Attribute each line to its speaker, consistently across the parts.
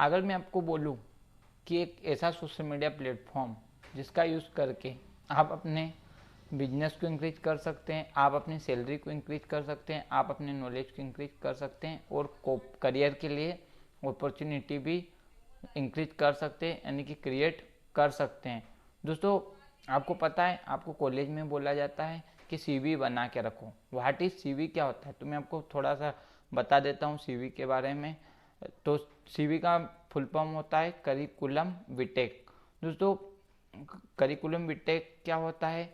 Speaker 1: अगर मैं आपको बोलूँ कि एक ऐसा सोशल मीडिया प्लेटफॉर्म जिसका यूज़ करके आप अपने बिजनेस को इंक्रीज कर सकते हैं, आप अपनी सैलरी को इंक्रीज कर सकते हैं, आप अपने नॉलेज को इंक्रीज कर सकते हैं और करियर के लिए अपॉर्चुनिटी भी इंक्रीज कर सकते हैं, यानी कि क्रिएट कर सकते हैं। दोस्तों, आपको पता है, आपको कॉलेज में बोला जाता है कि सीवी बना के रखो। व्हाट इज सीवी, क्या होता है? तो मैं आपको थोड़ा सा बता देता हूँ सीवी के बारे में। तो सीवी का फुल फॉर्म होता है करिकुलम विटेक। दोस्तों, करिकुलम विटेक क्या होता है?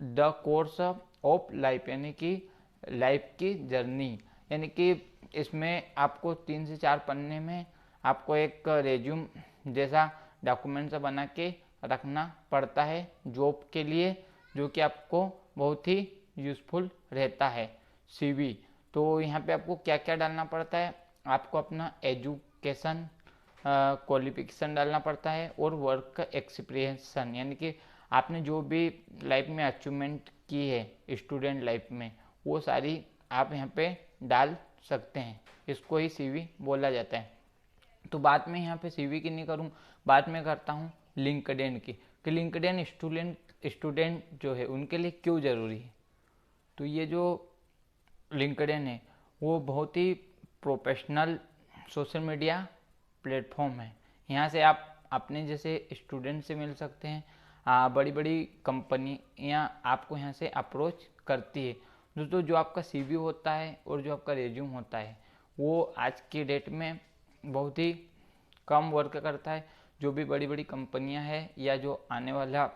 Speaker 1: द कोर्स ऑफ लाइफ, यानी कि लाइफ की जर्नी। यानी कि इसमें आपको 3 से 4 पन्ने में आपको एक रेज्यूम जैसा डॉक्यूमेंट्स बना के रखना पड़ता है जॉब के लिए, जो कि आपको बहुत ही यूज़फुल रहता है सीवी। तो यहाँ पे आपको क्या क्या डालना पड़ता है? आपको अपना एजुकेशन क्वालिफिकेशन डालना पड़ता है और वर्क एक्सपीरियंसन, यानी कि आपने जो भी लाइफ में अचीवमेंट की है स्टूडेंट लाइफ में, वो सारी आप यहाँ पे डाल सकते हैं। इसको ही सीवी बोला जाता है। तो बात मैं यहाँ पे सीवी की नहीं करूँ, बात मैं करता हूँ लिंक्डइन की, कि लिंक्डइन स्टूडेंट जो है उनके लिए क्यों ज़रूरी है। तो ये जो लिंक्डइन है वो बहुत ही प्रोफेशनल सोशल मीडिया प्लेटफॉर्म है। यहाँ से आप अपने जैसे स्टूडेंट से मिल सकते हैं। बड़ी बड़ी कंपनियाँ आपको यहाँ से अप्रोच करती है। दोस्तों, जो आपका सीवी होता है और जो आपका रेज्यूम होता है वो आज की डेट में बहुत ही कम वर्क करता है। जो भी बड़ी बड़ी कंपनियां हैं या जो आने वाला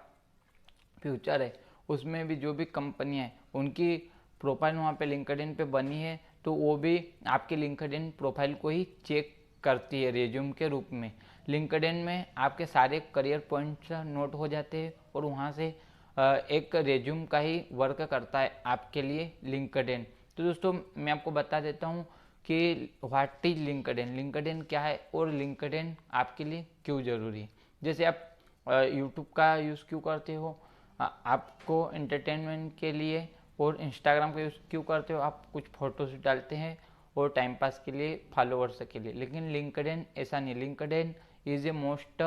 Speaker 1: फ्यूचर है उसमें भी जो भी कंपनियां हैं उनकी प्रोफाइल वहाँ पे लिंक्डइन पे बनी है, तो वो भी आपके लिंक्डइन प्रोफाइल को ही चेक करती है रेज्यूम के रूप में। लिंक्डइन में आपके सारे करियर पॉइंट्स नोट हो जाते हैं और वहाँ से एक रेज्यूम का ही वर्क करता है आपके लिए लिंक्डइन। तो दोस्तों, मैं आपको बता देता हूँ कि व्हाट इज लिंक्डइन, लिंक्डइन क्या है और लिंक्डइन आपके लिए क्यों ज़रूरी है। जैसे आप यूट्यूब का यूज़ क्यों करते हो? आपको एंटरटेनमेंट के लिए। और इंस्टाग्राम का यूज़ क्यों करते हो? आप कुछ फोटोज डालते हैं और टाइम पास के लिए, फॉलोअर्स के लिए। लेकिन लिंक्डइन ऐसा नहीं, LinkedIn is a most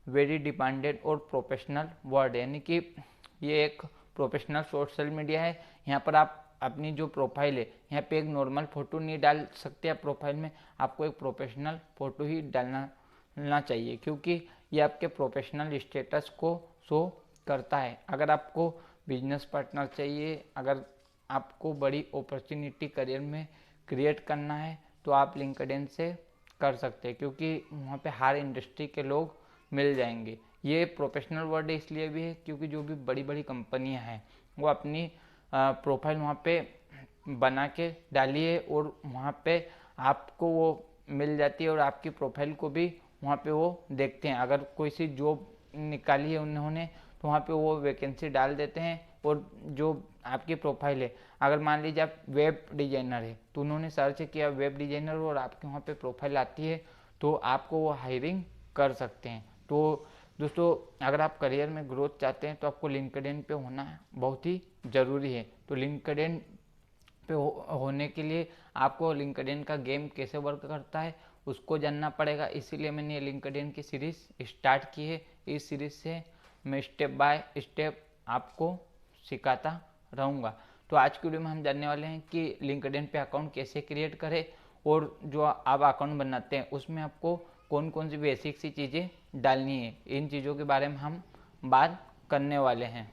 Speaker 1: very demanded और प्रोफेशनल वर्ड, यानी कि ये एक प्रोफेशनल सोशल मीडिया है। यहाँ पर आप अपनी जो प्रोफाइल है, यहाँ पे एक नॉर्मल फ़ोटो नहीं डाल सकते आप प्रोफाइल में, आपको एक प्रोफेशनल फ़ोटो ही डालना चाहिए, क्योंकि ये आपके प्रोफेशनल स्टेटस को शो करता है। अगर आपको बिजनेस पार्टनर चाहिए, अगर आपको बड़ी अपॉर्चुनिटी करियर में क्रिएट करना है, तो आप लिंक्डइन से कर सकते हैं, क्योंकि वहाँ पे हर इंडस्ट्री के लोग मिल जाएंगे। ये प्रोफेशनल वर्ड इसलिए भी है क्योंकि जो भी बड़ी बड़ी कंपनियां हैं वो अपनी प्रोफाइल वहाँ पे बना के डालिए और वहाँ पे आपको वो मिल जाती है और आपकी प्रोफाइल को भी वहाँ पे वो देखते हैं। अगर कोई सी जॉब निकाली है उन्होंने तो वहाँ पे वो वैकेंसी डाल देते हैं और जो आपकी प्रोफाइल है, अगर मान लीजिए आप वेब डिजाइनर है तो उन्होंने सर्च किया वेब डिजाइनर और आपके वहाँ पे प्रोफाइल आती है तो आपको वो हायरिंग कर सकते हैं। तो दोस्तों, अगर आप करियर में ग्रोथ चाहते हैं तो आपको लिंक्डइन पे होना बहुत ही ज़रूरी है। तो लिंक्डइन पे होने के लिए आपको लिंक्डइन का गेम कैसे वर्क करता है उसको जानना पड़ेगा। इसीलिए मैंने लिंक्डइन की सीरीज़ स्टार्ट की है। इस सीरीज़ से मैं स्टेप बाय स्टेप आपको सिखाता रहूँगा। तो आज की वीडियो में हम जानने वाले हैं कि लिंक्डइन पे अकाउंट कैसे क्रिएट करें और जो आप अकाउंट बनाते हैं उसमें आपको कौन कौन सी बेसिक सी चीज़ें डालनी है। इन चीज़ों के बारे में हम बात करने वाले हैं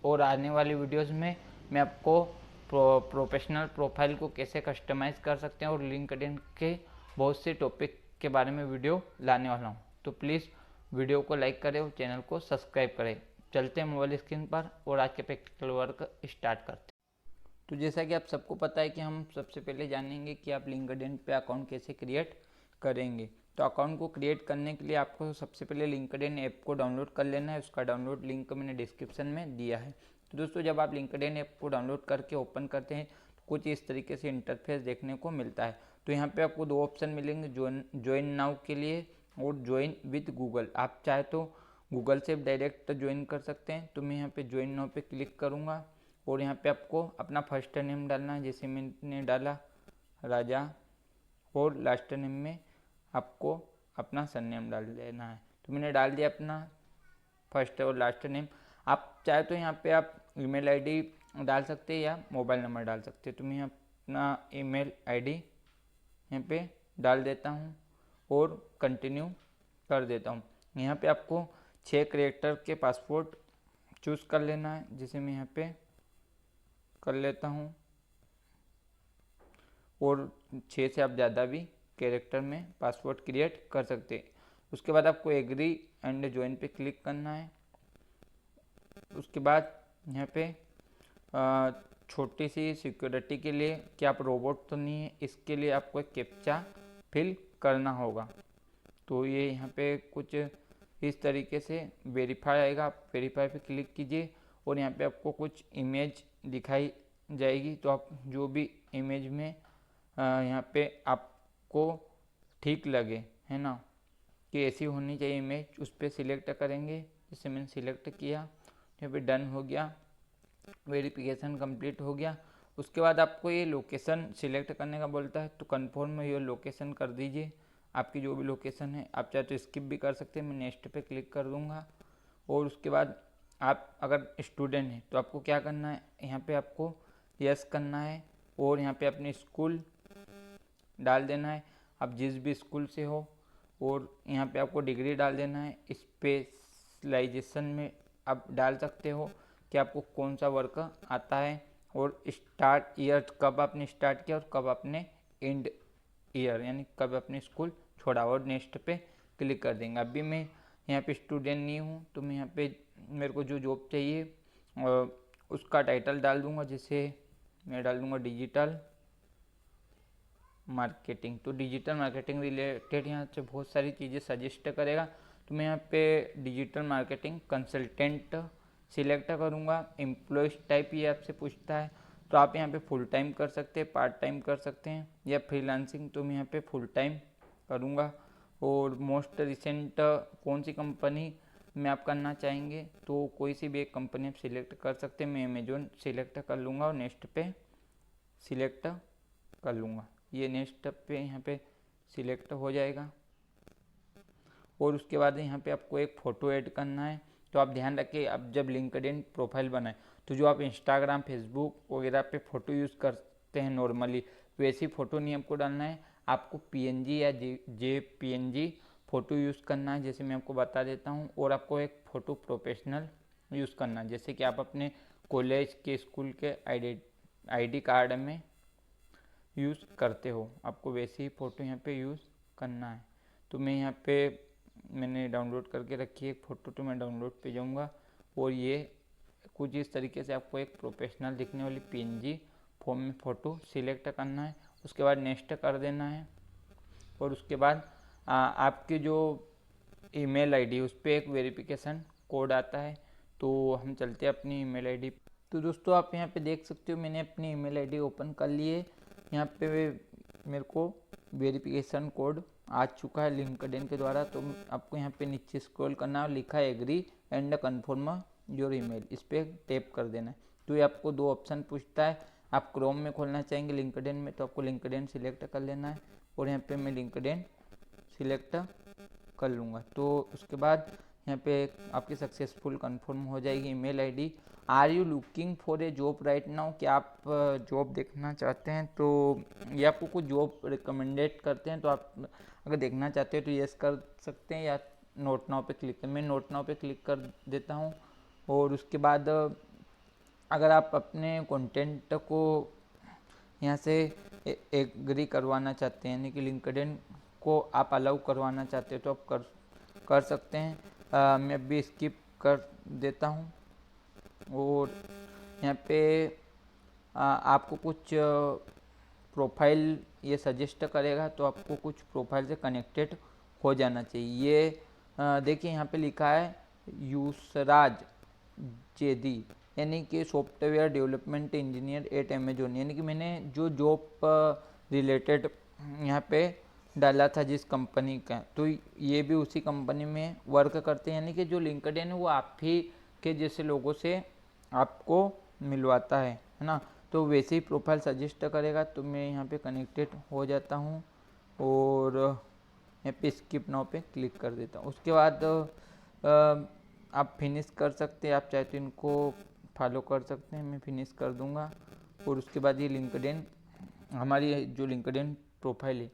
Speaker 1: और आने वाली वीडियोस में मैं आपको प्रोफेशनल प्रोफाइल को कैसे कस्टमाइज़ कर सकते हैं और लिंक्डइन के बहुत से टॉपिक के बारे में वीडियो लाने वाला हूँ। तो प्लीज़ वीडियो को लाइक करें और चैनल को सब्सक्राइब करें। चलते हैं मोबाइल स्क्रीन पर और आज के प्रैक्टिकल वर्क स्टार्ट करते हैं। तो जैसा कि आप सबको पता है कि हम सबसे पहले जानेंगे कि आप लिंक्डइन पे अकाउंट कैसे क्रिएट करेंगे। तो अकाउंट को क्रिएट करने के लिए आपको सबसे पहले लिंक्डइन ऐप को डाउनलोड कर लेना है। उसका डाउनलोड लिंक मैंने डिस्क्रिप्शन में दिया है। तो दोस्तों, जब आप लिंक्डइन ऐप को डाउनलोड करके ओपन करते हैं तो कुछ इस तरीके से इंटरफेस देखने को मिलता है। तो यहाँ पे आपको 2 ऑप्शन मिलेंगे, ज्वाइन नाउ के लिए और ज्वाइन विद गूगल। आप चाहे तो गूगल से डायरेक्ट ज्वाइन कर सकते हैं। तो मैं यहाँ पे ज्वाइन नाउ पे क्लिक करूँगा और यहाँ पे आपको अपना फर्स्ट नेम डालना है, जैसे मैंने डाला राजा और लास्ट नेम में आपको अपना सरनेम डाल देना है। तो मैंने डाल दिया अपना फर्स्ट और लास्ट नेम। आप चाहे तो यहाँ पे आप ईमेल आईडी डाल सकते हैं या मोबाइल नंबर डाल सकते हैं। तो मैं अपना ईमेल आईडी यहाँ पे डाल देता हूँ और कंटिन्यू कर देता हूँ। यहाँ पे आपको 6 कैरेक्टर के पासवर्ड चूज़ कर लेना है, जिसे मैं यहाँ पे कर लेता हूँ। और 6 से आप ज़्यादा भी कैरेक्टर में पासवर्ड क्रिएट कर सकते हैं। उसके बाद आपको एग्री एंड ज्वाइन पे क्लिक करना है। उसके बाद यहाँ पे छोटी सी सिक्योरिटी के लिए कि आप रोबोट तो नहीं है, इसके लिए आपको एक कैप्चा फिल करना होगा। तो ये यहाँ पे कुछ इस तरीके से वेरीफाई आएगा, आप वेरीफाई पे क्लिक कीजिए और यहाँ पे आपको कुछ इमेज दिखाई जाएगी। तो आप जो भी इमेज में यहाँ पे आपको ठीक लगे, है ना, कि ऐसी होनी चाहिए इमेज, उस पर सिलेक्ट करेंगे। जैसे मैंने सिलेक्ट किया, यहाँ पे डन हो गया, वेरिफिकेशन कंप्लीट हो गया। उसके बाद आपको ये लोकेशन सिलेक्ट करने का बोलता है, तो कन्फर्म योर लोकेशन कर दीजिए, आपकी जो भी लोकेशन है। आप चाहे तो स्किप भी कर सकते हैं, मैं नेक्स्ट पे क्लिक कर दूंगा। और उसके बाद आप अगर स्टूडेंट हैं तो आपको क्या करना है, यहाँ पे आपको यस करना है और यहाँ पे अपनी स्कूल डाल देना है, आप जिस भी स्कूल से हो। और यहाँ पे आपको डिग्री डाल देना है। स्पेशलाइजेशन में आप डाल सकते हो कि आपको कौन सा वर्क आता है, और स्टार्ट ईयर कब आपने स्टार्ट किया और कब आपने एंड ईयर यानी कब अपने स्कूल छोड़ा, और नेक्स्ट पे क्लिक कर देंगे। अभी मैं यहाँ पे स्टूडेंट नहीं हूँ, तो मैं यहाँ पे मेरे को जो जॉब चाहिए उसका टाइटल डाल दूँगा, जिसे मैं डाल दूँगा डिजिटल मार्केटिंग। तो डिजिटल मार्केटिंग रिलेटेड यहाँ से बहुत सारी चीज़ें सजेस्ट करेगा। तो मैं यहाँ पे डिजिटल मार्केटिंग कंसल्टेंट सिलेक्ट करूँगा। एम्प्लॉयज टाइप ये आपसे पूछता है, तो आप यहाँ पे फुल टाइम कर सकते हैं, पार्ट टाइम कर सकते हैं या फ्रीलांसिंग। तो मैं यहाँ पे फुल टाइम करूँगा। और मोस्ट रिसेंट कौन सी कंपनी में आप करना चाहेंगे, तो कोई सी भी एक कंपनी आप सिलेक्ट कर सकते हैं। मैं अमेजोन सिलेक्ट कर लूँगा और नेक्स्ट पे सिलेक्ट कर लूँगा। ये नेक्स्ट पे यहाँ पे सिलेक्ट हो जाएगा। और उसके बाद यहाँ पे आपको एक फ़ोटो ऐड करना है। तो आप ध्यान रखिए, आप जब लिंक्डइन प्रोफाइल बनाए तो जो आप इंस्टाग्राम फेसबुक वगैरह पे फ़ोटो यूज़ करते हैं नॉर्मली, वैसी फ़ोटो नहीं आपको डालना है। आपको पीएनजी या जेपीएनजी फ़ोटो यूज़ करना है, जैसे मैं आपको बता देता हूँ। और आपको एक फ़ोटो प्रोफेशनल यूज़ करना है, जैसे कि आप अपने कॉलेज के स्कूल के आईडी कार्ड में यूज़ करते हो, आपको वैसे ही फ़ोटो यहाँ पे यूज़ करना है। तो मैं यहाँ पे मैंने डाउनलोड करके रखी है एक फ़ोटो, तो मैं डाउनलोड पे जाऊँगा और ये कुछ इस तरीके से आपको एक प्रोफेशनल दिखने वाली पीएनजी फॉर्म में फ़ोटो सिलेक्ट करना है। उसके बाद नेक्स्ट कर देना है। और उसके बाद आपकी जो ईमेल आईडी उस पर एक वेरिफिकेशन कोड आता है। तो हम चलते हैं अपनी ईमेल आईडी। तो दोस्तों आप यहाँ पे देख सकते हो, मैंने अपनी ईमेल आईडी ओपन कर ली है। यहाँ पे मेरे को वेरिफिकेशन कोड आ चुका है लिंक्डइन के द्वारा। तो आपको यहाँ पे नीचे स्क्रॉल करना है, लिखा है agree and confirm your email, इस पर टैप कर देना है। तो ये आपको 2 ऑप्शन पूछता है, आप क्रोम में खोलना चाहेंगे लिंक्डइन में, तो आपको लिंक्डइन सिलेक्ट कर लेना है। और यहाँ पे मैं लिंक्डइन सिलेक्ट कर लूँगा। तो उसके बाद यहाँ पे आपकी सक्सेसफुल कन्फर्म हो जाएगी email ID. Are you looking for a job right now, क्या आप जॉब देखना चाहते हैं। तो ये आपको कुछ जॉब रिकमेंडेड करते हैं, तो आप अगर देखना चाहते हो तो यस कर सकते हैं या नोट नाउ पे क्लिक करें। मैं नोट नाउ पे क्लिक कर देता हूँ। और उसके बाद अगर आप अपने कंटेंट को यहाँ से एग्री करवाना चाहते हैं, यानी कि लिंक्डइन को आप अलाउ करवाना चाहते हो, तो आप कर सकते हैं। मैं अभी स्किप कर देता हूँ। और यहाँ पे आपको कुछ प्रोफाइल ये सजेस्ट करेगा, तो आपको कुछ प्रोफाइल से कनेक्टेड हो जाना चाहिए। ये देखिए यहाँ पे लिखा है यूसराज जेदी, यानी कि software development engineer at Amazon, यानी कि मैंने जो जॉब रिलेटेड यहाँ पे डाला था जिस कंपनी का, तो ये भी उसी कंपनी में वर्क करते हैं। यानी कि जो लिंक्डइन है वो आप ही के जैसे लोगों से आपको मिलवाता है ना। तो वैसे ही प्रोफाइल सजेस्ट करेगा। तो मैं यहाँ पे कनेक्टेड हो जाता हूँ। और यहाँ पे स्किप नाउ पे क्लिक कर देता हूँ। उसके बाद आप फिनिश कर सकते हैं, आप चाहे तो इनको फॉलो कर सकते हैं, मैं फिनिश कर दूंगा। और उसके बाद ये लिंक्डइन, हमारी जो लिंक्डइन प्रोफाइल है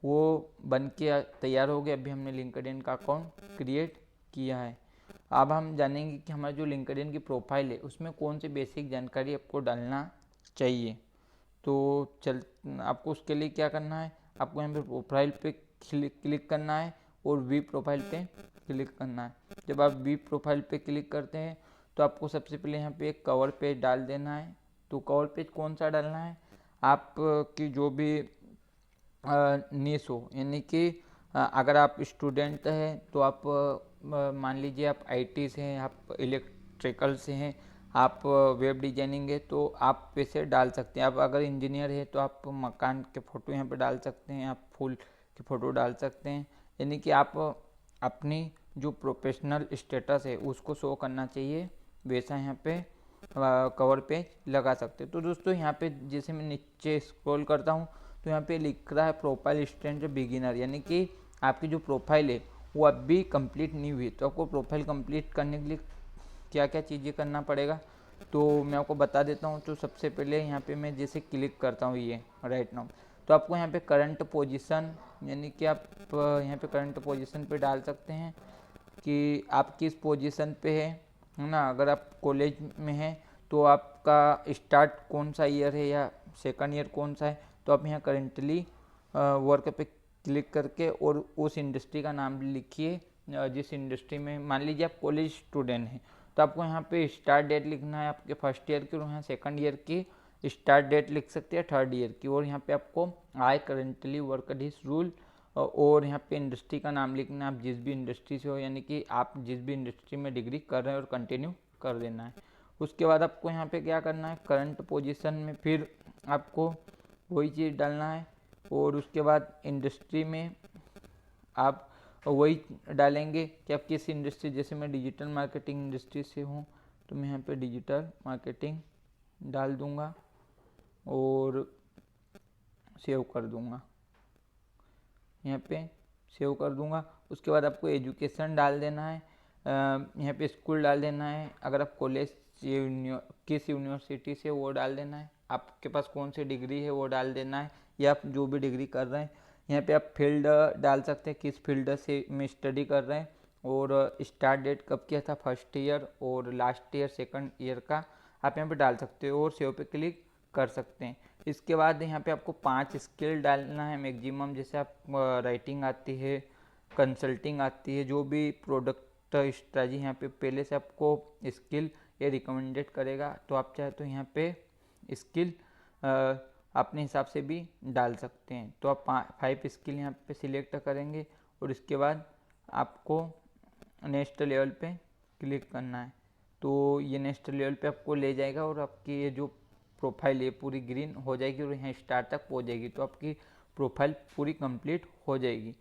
Speaker 1: वो बन के तैयार हो गया। अभी हमने लिंक्डइन का अकाउंट क्रिएट किया है। अब हम जानेंगे कि हमारा जो लिंक्डइन की प्रोफाइल है उसमें कौन सी बेसिक जानकारी आपको डालना चाहिए। तो आपको उसके लिए क्या करना है, आपको यहाँ पे प्रोफाइल पे क्लिक करना है और वी प्रोफाइल पे क्लिक करना है। जब आप वी प्रोफाइल पे क्लिक करते हैं तो आपको सबसे पहले यहाँ पे एक कवर पेज डाल देना है। तो कवर पेज कौन सा डालना है, आपकी जो भी नीश हो, यानी कि अगर आप स्टूडेंट हैं तो आप मान लीजिए आप आईटी से हैं, आप इलेक्ट्रिकल से हैं, आप वेब डिजाइनिंग है तो आप वैसे डाल सकते हैं। आप अगर इंजीनियर है तो आप मकान के फ़ोटो यहाँ पे डाल सकते हैं, आप फूल के फ़ोटो डाल सकते हैं। यानी कि आप अपनी जो प्रोफेशनल स्टेटस है उसको शो करना चाहिए, वैसा यहाँ पे कवर पेज लगा सकते हैं। तो दोस्तों यहाँ पे जैसे मैं नीचे स्क्रॉल करता हूँ तो यहाँ पे लिख रहा है प्रोफाइल स्ट्रेंथ बिगिनर, यानी कि आपकी जो प्रोफाइल है वो अभी कंप्लीट नहीं हुई। तो आपको प्रोफाइल कंप्लीट करने के लिए क्या क्या चीज़ें करना पड़ेगा तो मैं आपको बता देता हूँ। तो सबसे पहले यहाँ पे मैं जैसे क्लिक करता हूँ ये राइट नाउ, तो आपको यहाँ पे करंट पोजीशन, यानी कि आप यहाँ पे करंट पोजीशन पे डाल सकते हैं कि आप किस पोजीशन पे है ना। अगर आप कॉलेज में हैं तो आपका स्टार्ट कौन सा ईयर है या सेकंड ईयर कौन सा है, तो आप यहाँ करेंटली वर्क पे क्लिक करके और उस इंडस्ट्री का नाम लिखिए जिस इंडस्ट्री में, मान लीजिए आप कॉलेज स्टूडेंट हैं तो आपको यहाँ पे स्टार्ट डेट लिखना है आपके फर्स्ट ईयर की, और यहाँ सेकंड ईयर की स्टार्ट डेट लिख सकते हैं, थर्ड ईयर की। और यहाँ पे आपको आई करेंटली वर्क दिस रूल, और यहाँ पे इंडस्ट्री का नाम लिखना है, आप जिस भी इंडस्ट्री से हो, यानी कि आप जिस भी इंडस्ट्री में डिग्री कर रहे हैं और कंटिन्यू कर देना है। उसके बाद आपको यहाँ पे क्या करना है, करंट पोजीशन में फिर आपको वही चीज़ डालना है, और उसके बाद इंडस्ट्री में आप वही डालेंगे कि आप किस इंडस्ट्री, जैसे मैं डिजिटल मार्केटिंग इंडस्ट्री से हूँ तो मैं यहाँ पे डिजिटल मार्केटिंग डाल दूँगा और सेव कर दूँगा, यहाँ पे सेव कर दूँगा। उसके बाद आपको एजुकेशन डाल देना है, यहाँ पे स्कूल डाल देना है, अगर आप कॉलेज किस यूनिवर्सिटी से वो डाल देना है, आपके पास कौन सी डिग्री है वो डाल देना है, या आप जो भी डिग्री कर रहे हैं। यहाँ पे आप फील्ड डाल सकते हैं, किस फील्ड से में स्टडी कर रहे हैं, और स्टार्ट डेट कब किया था, फर्स्ट ईयर और लास्ट ईयर सेकंड ईयर का आप यहाँ पे डाल सकते हो और सेव पे क्लिक कर सकते हैं। इसके बाद यहाँ पे आपको 5 स्किल डालना है मैक्सिमम, जैसे आप राइटिंग आती है, कंसल्टिंग आती है, जो भी प्रोडक्ट स्ट्रेटजी यहाँ पे पहले से आपको स्किल ये रिकमेंडेड करेगा, तो आप चाहे तो यहाँ पे स्किल अपने हिसाब से भी डाल सकते हैं। तो आप 5 स्किल यहाँ पे सिलेक्ट करेंगे और इसके बाद आपको नेक्स्ट लेवल पे क्लिक करना है। तो ये नेक्स्ट लेवल पे आपको ले जाएगा और आपकी ये जो प्रोफाइल है पूरी ग्रीन हो जाएगी और यहाँ स्टार्ट तक पहुँच जाएगी, तो आपकी प्रोफाइल पूरी कंप्लीट हो जाएगी।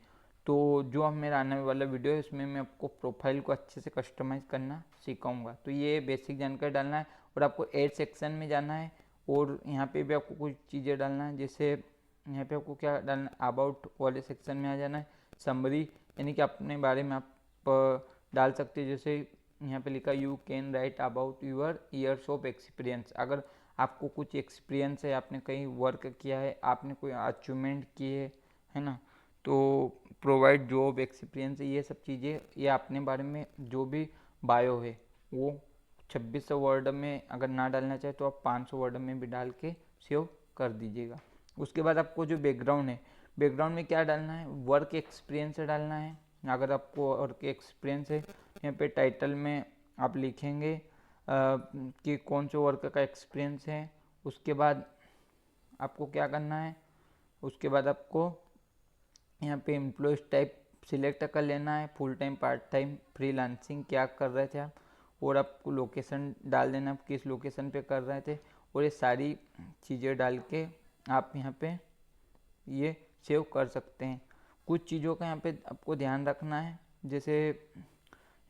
Speaker 1: तो जो अब मेरा आने वाला वीडियो है उसमें मैं आपको प्रोफाइल को अच्छे से कस्टमाइज़ करना सिखाऊंगा। तो ये बेसिक जानकारी डालना है और आपको एड सेक्शन में जाना है और यहाँ पे भी आपको कुछ चीज़ें डालना है। जैसे यहाँ पे आपको क्या डालना है, अबाउट वाले सेक्शन में आ जाना है, समरी यानी कि अपने बारे में आप डाल सकते हैं। जैसे यहाँ पे लिखा you can write about your years of experience, अगर आपको कुछ एक्सपीरियंस है, आपने कहीं वर्क किया है, आपने कोई अचीवमेंट किए है ना, तो प्रोवाइड जॉब एक्सपीरियंस, ये सब चीज़ें, ये अपने बारे में जो भी बायो है वो 2600 वर्ड में अगर ना डालना चाहे तो आप 500 वर्ड में भी डाल के सेव कर दीजिएगा। उसके बाद आपको जो बैकग्राउंड है, बैकग्राउंड में क्या डालना है, वर्क एक्सपीरियंस डालना है। अगर आपको वर्क एक्सपीरियंस है यहाँ पे टाइटल में आप लिखेंगे कि कौन से वर्क का एक्सपीरियंस है। उसके बाद आपको क्या करना है, उसके बाद आपको यहाँ पे एम्प्लॉयज़ टाइप सिलेक्ट कर लेना है, full time, part time, freelancing क्या कर रहे थे आप, और आपको लोकेशन डाल देना, आप किस लोकेशन पे कर रहे थे, और ये सारी चीज़ें डाल के आप यहाँ पे ये सेव कर सकते हैं। कुछ चीज़ों का यहाँ पे आपको ध्यान रखना है, जैसे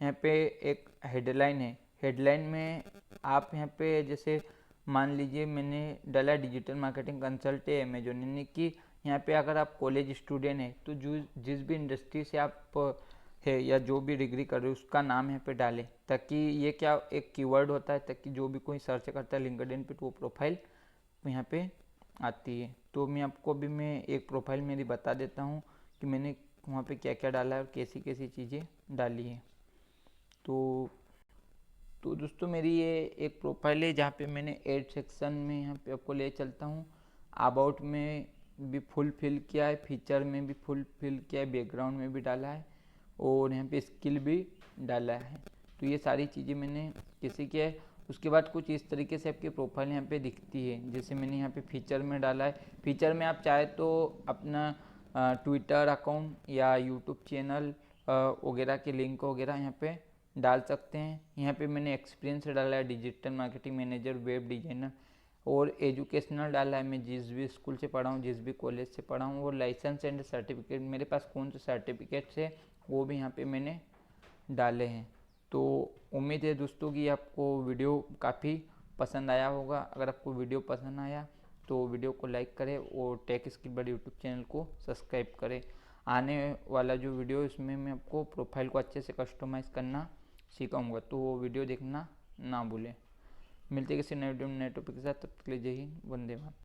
Speaker 1: यहाँ पे एक हेडलाइन है, हेडलाइन में आप यहाँ पे जैसे मान लीजिए मैंने डाला डिजिटल मार्केटिंग कंसल्ट अमेजोन, यानी कि यहाँ पे अगर आप कॉलेज स्टूडेंट हैं तो जो जिस भी इंडस्ट्री से आप है या जो भी डिग्री कर रहे हो उसका नाम यहाँ पे डालें, ताकि ये क्या एक कीवर्ड होता है, ताकि जो भी कोई सर्च करता है लिंक्डइन पे तो वो प्रोफाइल यहाँ पे आती है। तो मैं एक प्रोफाइल मेरी बता देता हूँ कि मैंने वहाँ पे क्या क्या डाला है और कैसी कैसी चीज़ें डाली है। तो दोस्तों मेरी ये एक प्रोफाइल है जहाँ पे मैंने एड सेक्शन में यहाँ पे आपको ले चलता हूँ। अबाउट में भी फुल फिल किया है, फीचर में भी फुल फिल किया है, बैकग्राउंड में भी डाला है और यहाँ पे स्किल भी डाला है। तो ये सारी चीज़ें मैंने कैसे किया है। उसके बाद कुछ इस तरीके से आपकी प्रोफाइल यहाँ पे दिखती है। जैसे मैंने यहाँ पे फीचर में डाला है। फीचर में आप चाहे तो अपना ट्विटर अकाउंट या यूट्यूब चैनल वगैरह के लिंक वगैरह यहाँ पे डाल सकते हैं। यहाँ पे मैंने एक्सपीरियंस डाला है, digital marketing manager, web designer, और एजुकेशनल डाला है, मैं जिस भी स्कूल से पढ़ा हूँ, जिस भी कॉलेज से पढ़ा हूँ, और लाइसेंस एंड सर्टिफिकेट मेरे पास कौन से सर्टिफिकेट्स है वो भी यहाँ पे मैंने डाले हैं। तो उम्मीद है दोस्तों कि आपको वीडियो काफ़ी पसंद आया होगा। अगर आपको वीडियो पसंद आया तो वीडियो को लाइक करें और टेक स्किल बडी यूट्यूब चैनल को सब्सक्राइब करें। आने वाला जो वीडियो इसमें मैं आपको प्रोफाइल को अच्छे से कस्टमाइज़ करना सिखाऊंगा, तो वो वीडियो देखना ना भूलें। मिलते किसी नए वीडियो में नए टॉपिक के साथ, तब तक के लिए जय हिंद, वंदे मातरम।